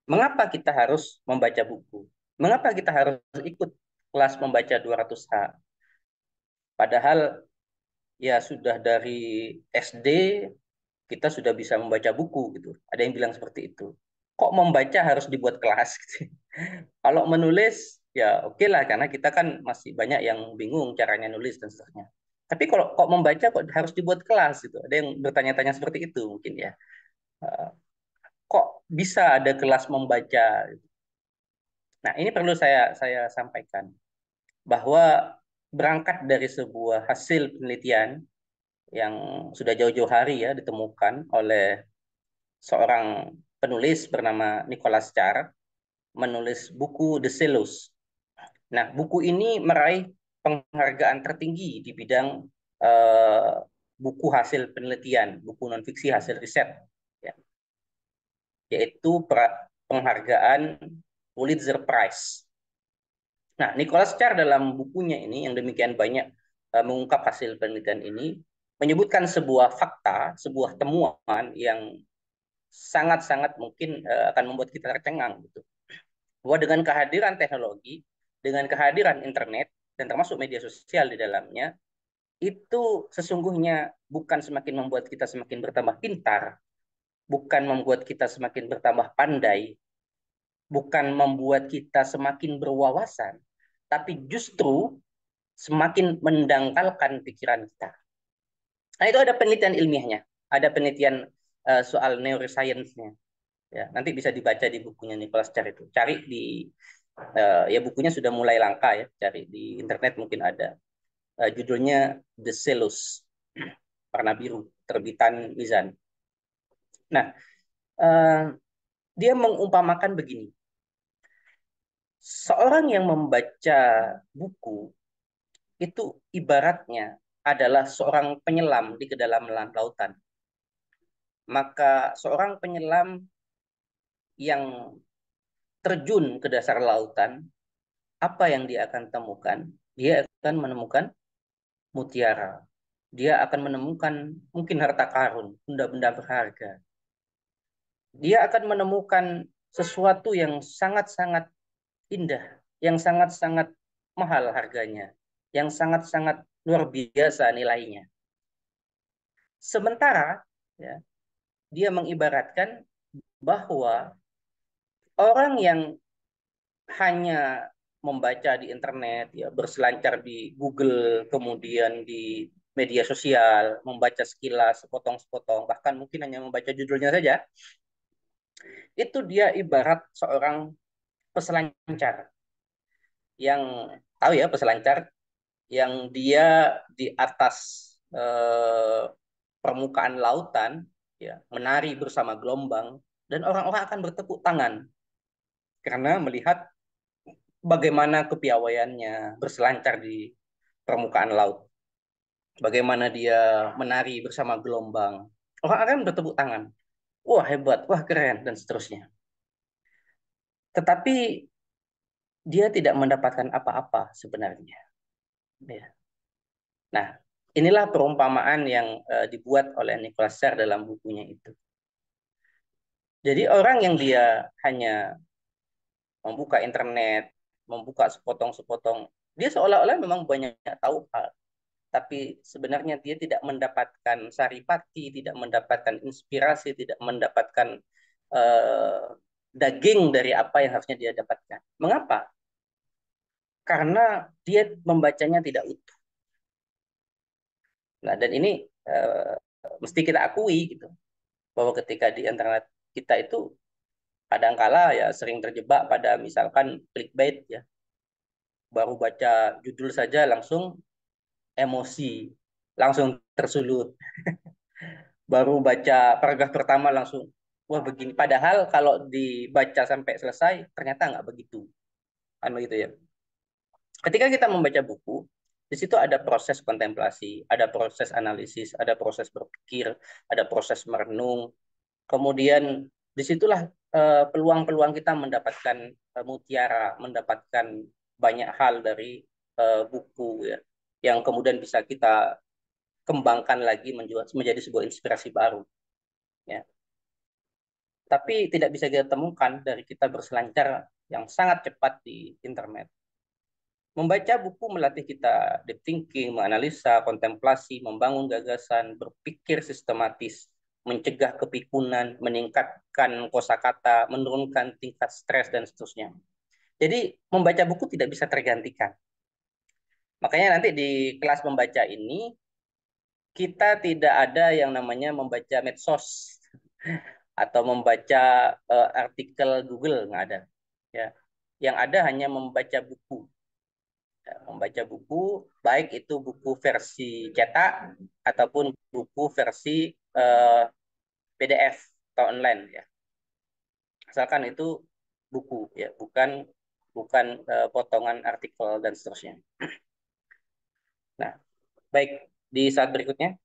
Mengapa kita harus membaca buku? Mengapa kita harus ikut kelas membaca 200H? Padahal ya sudah dari SD kita sudah bisa membaca buku gitu. Ada yang bilang seperti itu. Kok membaca harus dibuat kelas gitu. Kalau menulis ya oke lah karena kita kan masih banyak yang bingung caranya nulis dan seterusnya. Tapi kalau kok membaca kok harus dibuat kelas gitu. Ada yang bertanya-tanya seperti itu mungkin ya. Eh, Kok bisa ada kelas membaca? Nah, ini perlu saya sampaikan bahwa berangkat dari sebuah hasil penelitian yang sudah jauh-jauh hari ya ditemukan oleh seorang penulis bernama Nicholas Carr menulis buku The Silos. Nah, buku ini meraih penghargaan tertinggi di bidang eh, buku hasil penelitian, buku nonfiksi hasil riset, ya, yaitu penghargaan Pulitzer Prize. Nah, Nicholas Carr dalam bukunya ini yang demikian banyak mengungkap hasil penelitian ini menyebutkan sebuah fakta, sebuah temuan yang sangat-sangat mungkin akan membuat kita tercengang gitu. Bahwa dengan kehadiran teknologi, dengan kehadiran internet dan termasuk media sosial di dalamnya, itu sesungguhnya bukan semakin membuat kita semakin bertambah pintar, bukan membuat kita semakin bertambah pandai, bukan membuat kita semakin berwawasan, tapi justru semakin mendangkalkan pikiran kita. Nah, itu ada penelitian ilmiahnya, ada penelitian soal neuroscience-nya. Ya, nanti bisa dibaca di bukunya Nicholas Carr itu. Cari di ya bukunya sudah mulai langka ya, cari di internet mungkin ada. Judulnya The Celos, warna biru, terbitan Mizan. Nah, uh, dia mengumpamakan begini. Seorang yang membaca buku itu ibaratnya adalah seorang penyelam di kedalaman lautan. Maka seorang penyelam yang terjun ke dasar lautan, apa yang dia akan temukan? Dia akan menemukan mutiara. Dia akan menemukan mungkin harta karun, benda-benda berharga. Dia akan menemukan sesuatu yang sangat-sangat indah, yang sangat-sangat mahal harganya, yang sangat-sangat luar biasa nilainya. Sementara ya, dia mengibaratkan bahwa orang yang hanya membaca di internet, ya berselancar di Google, kemudian di media sosial, membaca sekilas, sepotong-sepotong, bahkan mungkin hanya membaca judulnya saja, itu dia ibarat seorang peselancar yang tahu ya peselancar yang dia di atas eh, permukaan lautan, ya menari bersama gelombang dan orang-orang akan bertepuk tangan karena melihat bagaimana kepiawaiannya berselancar di permukaan laut, bagaimana dia menari bersama gelombang. Orang akan bertepuk tangan. Wah hebat, wah keren, dan seterusnya. Tetapi dia tidak mendapatkan apa-apa sebenarnya. Ya. Nah, inilah perumpamaan yang dibuat oleh Nicholas Sarr dalam bukunya itu. Jadi orang yang dia hanya membuka internet, membuka sepotong-sepotong, dia seolah-olah memang banyak tahu hal. Tapi sebenarnya dia tidak mendapatkan saripati, tidak mendapatkan inspirasi, tidak mendapatkan eh, daging dari apa yang harusnya dia dapatkan. Mengapa? Karena dia membacanya tidak utuh. Nah, dan ini eh, mesti kita akui gitu bahwa ketika di internet kita itu kadangkala ya sering terjebak pada misalkan clickbait ya, baru baca judul saja langsung emosi, langsung tersulut, baru baca paragraf pertama langsung wah begini. Padahal kalau dibaca sampai selesai ternyata nggak begitu, kan begitu ya. Ketika kita membaca buku, di situ ada proses kontemplasi, ada proses analisis, ada proses berpikir, ada proses merenung. Kemudian disitulah peluang-peluang kita mendapatkan mutiara, mendapatkan banyak hal dari buku ya, yang kemudian bisa kita kembangkan lagi menjadi sebuah inspirasi baru. Ya. tapi tidak bisa kita temukan dari kita berselancar yang sangat cepat di internet. Membaca buku melatih kita deep thinking, menganalisa, kontemplasi, membangun gagasan, berpikir sistematis, mencegah kepikunan, meningkatkan kosakata, menurunkan tingkat stres, dan seterusnya. Jadi membaca buku tidak bisa tergantikan. Makanya nanti di kelas membaca ini kita tidak ada yang namanya membaca medsos atau membaca artikel Google, nggak ada. Ya, yang ada hanya membaca buku. Ya, membaca buku, baik itu buku versi cetak ataupun buku versi eh, PDF atau online ya. Asalkan itu buku ya, bukan bukan potongan artikel dan seterusnya. Nah, baik di saat berikutnya